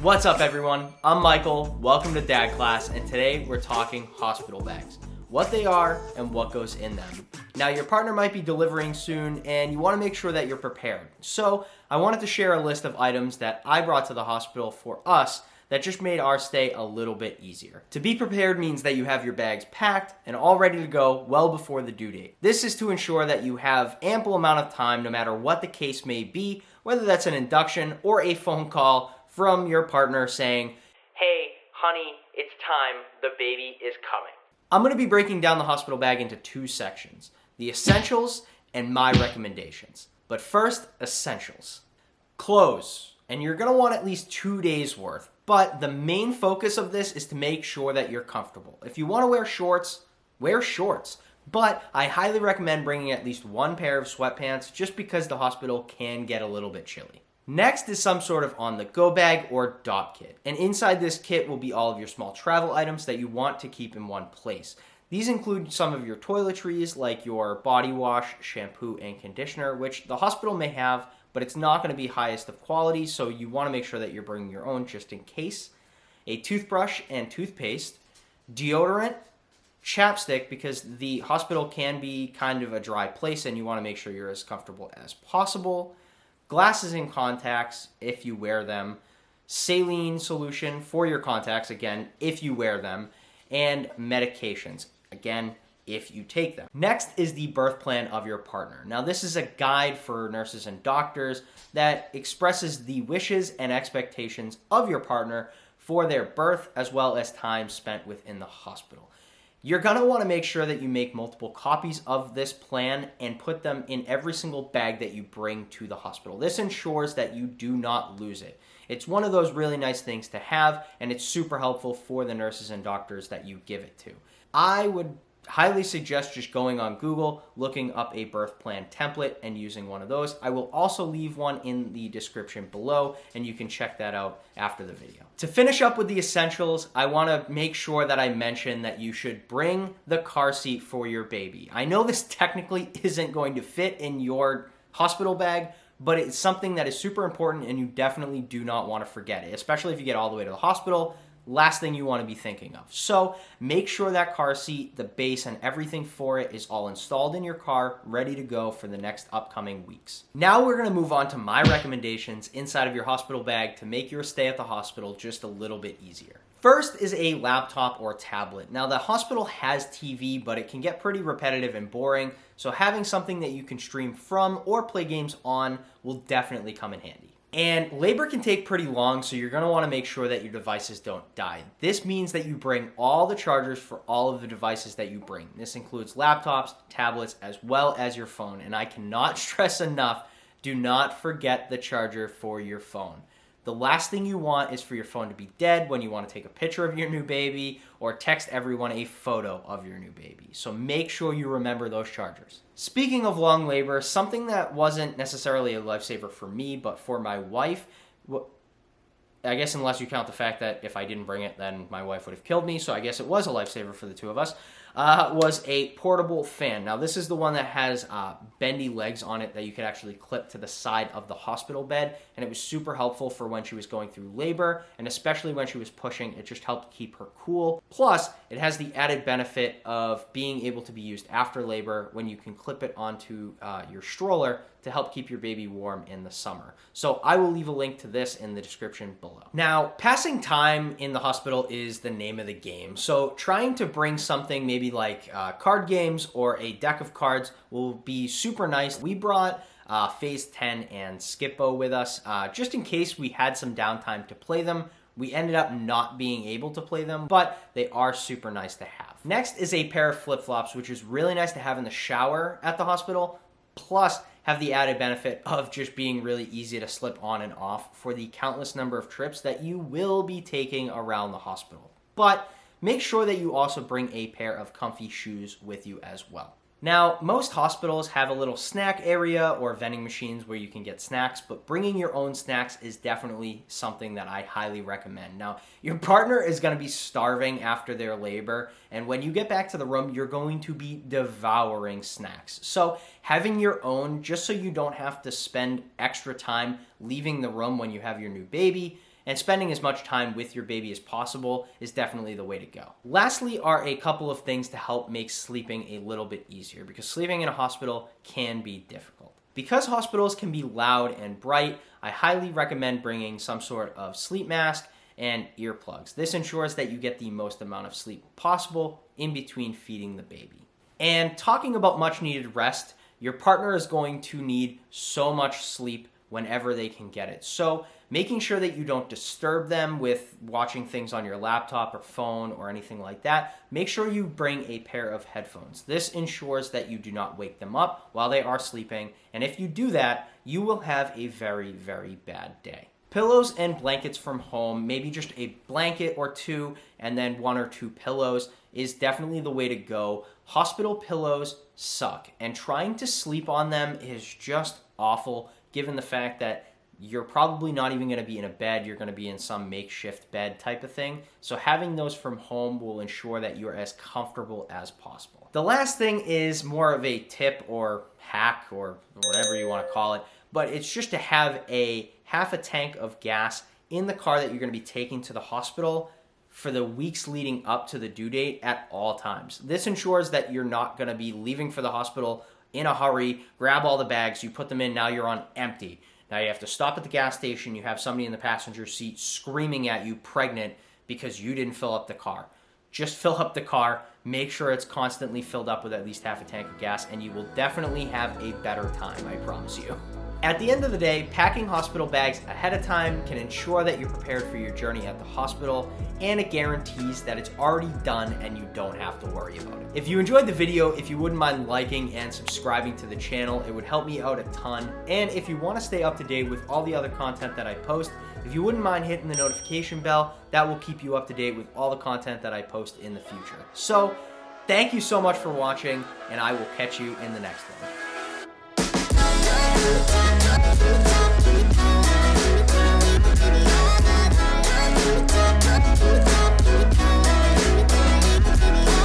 What's up, everyone? I'm Michael. Welcome to Dad Class, and today we're talking hospital bags, what they are and what goes in them. Now, your partner might be delivering soon, and you want to make sure that you're prepared. So I wanted to share a list of items that I brought to the hospital for us that just made our stay a little bit easier. To be prepared means that you have your bags packed and all ready to go well before the due date. This is to ensure that you have ample amount of time no matter what the case may be, whether that's an induction or a phone call from your partner saying, "Hey, honey, it's time, the baby is coming." I'm going to be breaking down the hospital bag into two sections, the essentials and my recommendations. But first, essentials. Clothes, and you're going to want at least 2 days worth, but the main focus of this is to make sure that you're comfortable. If you want to wear shorts, wear shorts. But I highly recommend bringing at least one pair of sweatpants just because the hospital can get a little bit chilly. Next is some sort of on-the-go bag or dot kit. And inside this kit will be all of your small travel items that you want to keep in one place. These include some of your toiletries like your body wash, shampoo, and conditioner, which the hospital may have, but it's not going to be highest of quality, so you want to make sure that you're bringing your own just in case. A toothbrush and toothpaste, deodorant, chapstick, because the hospital can be kind of a dry place and you want to make sure you're as comfortable as possible. Glasses and contacts, if you wear them. Saline solution for your contacts, again, if you wear them. And medications, again, if you take them. Next is the birth plan of your partner. Now, this is a guide for nurses and doctors that expresses the wishes and expectations of your partner for their birth, as well as time spent within the hospital. You're going to want to make sure that you make multiple copies of this plan and put them in every single bag that you bring to the hospital. This ensures that you do not lose it. It's one of those really nice things to have, and it's super helpful for the nurses and doctors that you give it to. I would highly suggest just going on Google, looking up a birth plan template and using one of those. I will also leave one in the description below, and you can check that out after the video. To finish up with the essentials, I want to make sure that I mention that you should bring the car seat for your baby. I know this technically isn't going to fit in your hospital bag, but it's something that is super important and you definitely do not want to forget it, especially if you get all the way to the hospital. Last thing you want to be thinking of. So make sure that car seat, the base, and everything for it is all installed in your car, ready to go for the next upcoming weeks. Now we're going to move on to my recommendations inside of your hospital bag to make your stay at the hospital just a little bit easier. First is a laptop or tablet. Now, the hospital has TV, but it can get pretty repetitive and boring, so having something that you can stream from or play games on will definitely come in handy. And labor can take pretty long, so you're going to want to make sure that your devices don't die. This means that you bring all the chargers for all of the devices that you bring. This includes laptops, tablets, as well as your phone. And I cannot stress enough, do not forget the charger for your phone. The last thing you want is for your phone to be dead when you want to take a picture of your new baby or text everyone a photo of your new baby. So make sure you remember those chargers. Speaking of long labor, something that wasn't necessarily a lifesaver for me, but for my wife, I guess unless you count the fact that if I didn't bring it, then my wife would have killed me, so I guess it was a lifesaver for the two of us, was a portable fan. Now, this is the one that has bendy legs on it that you could actually clip to the side of the hospital bed, and it was super helpful for when she was going through labor, and especially when she was pushing, it just helped keep her cool. Plus, it has the added benefit of being able to be used after labor when you can clip it onto your stroller to help keep your baby warm in the summer. So I will leave a link to this in the description below. Now, passing time in the hospital is the name of the game. So trying to bring something maybe like card games or a deck of cards will be super nice. We brought Phase 10 and Skip-Bo with us just in case we had some downtime to play them. We ended up not being able to play them, but they are super nice to have. Next is a pair of flip-flops, which is really nice to have in the shower at the hospital, plus have the added benefit of just being really easy to slip on and off for the countless number of trips that you will be taking around the hospital. But make sure that you also bring a pair of comfy shoes with you as well. Now, most hospitals have a little snack area or vending machines where you can get snacks, but bringing your own snacks is definitely something that I highly recommend. Now, your partner is going to be starving after their labor, and when you get back to the room, you're going to be devouring snacks. So having your own, just so you don't have to spend extra time leaving the room when you have your new baby, and spending as much time with your baby as possible is definitely the way to go. Lastly are a couple of things to help make sleeping a little bit easier, because sleeping in a hospital can be difficult. Because hospitals can be loud and bright, I highly recommend bringing some sort of sleep mask and earplugs. This ensures that you get the most amount of sleep possible in between feeding the baby. And talking about much needed rest, your partner is going to need so much sleep whenever they can get it. So making sure that you don't disturb them with watching things on your laptop or phone or anything like that, make sure you bring a pair of headphones. This ensures that you do not wake them up while they are sleeping, and if you do that, you will have a very, very bad day. Pillows and blankets from home, maybe just a blanket or two and then 1 or 2 pillows is definitely the way to go. Hospital pillows suck, and trying to sleep on them is just awful, given the fact that you're probably not even going to be in a bed, you're going to be in some makeshift bed type of thing. So having those from home will ensure that you're as comfortable as possible. The last thing is more of a tip or hack or whatever you want to call it, but it's just to have a half a tank of gas in the car that you're going to be taking to the hospital for the weeks leading up to the due date at all times. This ensures that you're not going to be leaving for the hospital in a hurry, grab all the bags, you put them in, now you're on empty. Now you have to stop at the gas station, you have somebody in the passenger seat screaming at you, pregnant, because you didn't fill up the car. Just fill up the car, make sure it's constantly filled up with at least half a tank of gas, and you will definitely have a better time, I promise you. At the end of the day, packing hospital bags ahead of time can ensure that you're prepared for your journey at the hospital, and it guarantees that it's already done and you don't have to worry about it. If you enjoyed the video, if you wouldn't mind liking and subscribing to the channel, it would help me out a ton. And if you want to stay up to date with all the other content that I post, if you wouldn't mind hitting the notification bell, that will keep you up to date with all the content that I post in the future. So, thank you so much for watching, and I will catch you in the next one.